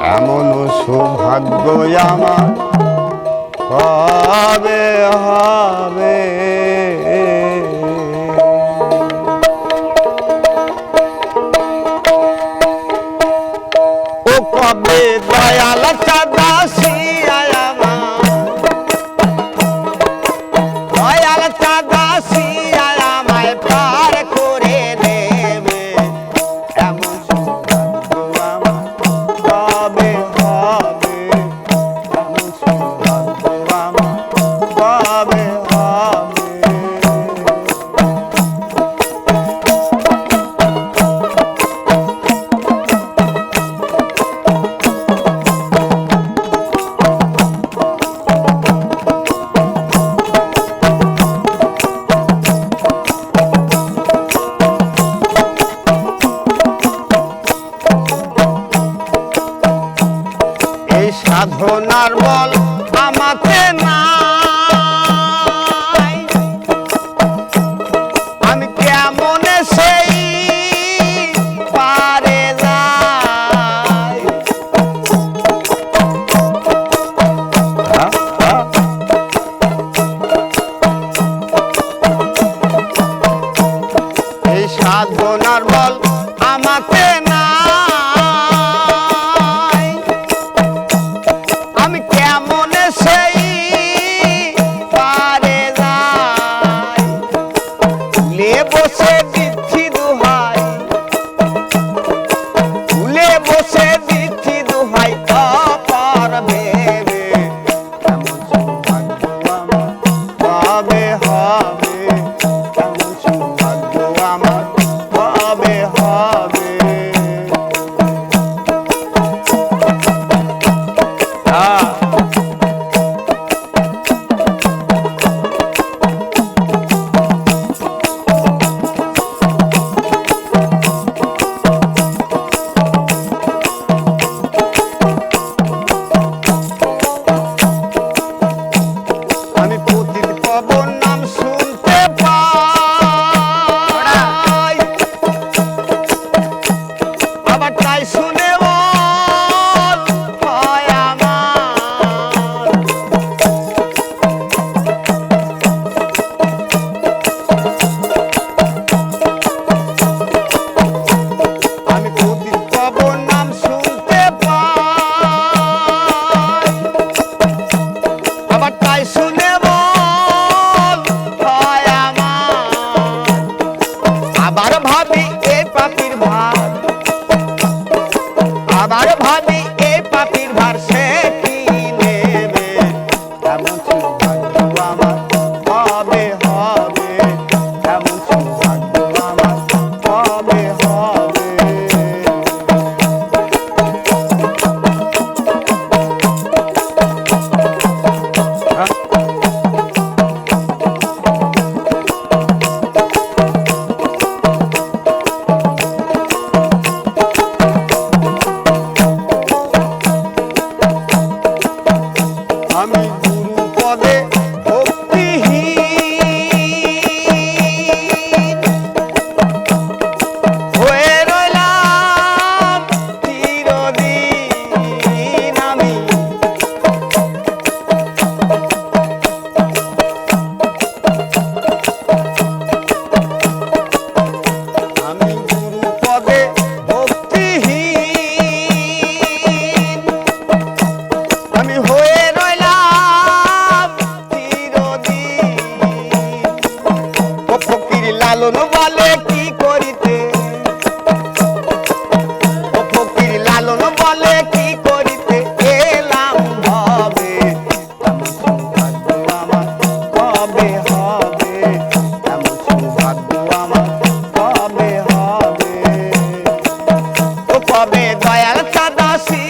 এমন সৌভাগ্য আমার কবে হবে ও কবে দয়াল চাঁদাসি দয়াল চাঁদাসি আমায় পার করে দেবে এমন সৌভাগ্য আমার কবে হবে এমন সৌভাগ্য আমার কবে হবে সাধনার বল আমাকে নাই আমি কেমন সেই পারে যাই এই সাধনার বল আমাকে না বসে দিচ্ছি দোহাই ফুলে বসে দিচ্ছি দোহাই অপার ভেবে এমন সৌভাগ্য আমার কবে হবে এমন সৌভাগ্য আমার কবে হবে আবার ভাবি এই পাপির ভার সে কি নেবে এমন সৌভাগ্য আমার কবে হবে এমন সৌভাগ্য আমার কবে হবে আমি গুরু পদে ভক্তিহীন হয়ে রইলাম চিরদিন আমি গুরু পদে ভক্তিহীন আমি হয়ে লালন বলে কি করিতে ও ফকির লালন বলে কি করিতে এলাম হবে এমন সৌভাগ্য আমার কবে হবে এমন সৌভাগ্য আমার কবে হবে ও কবে দয়াল চাঁদাসি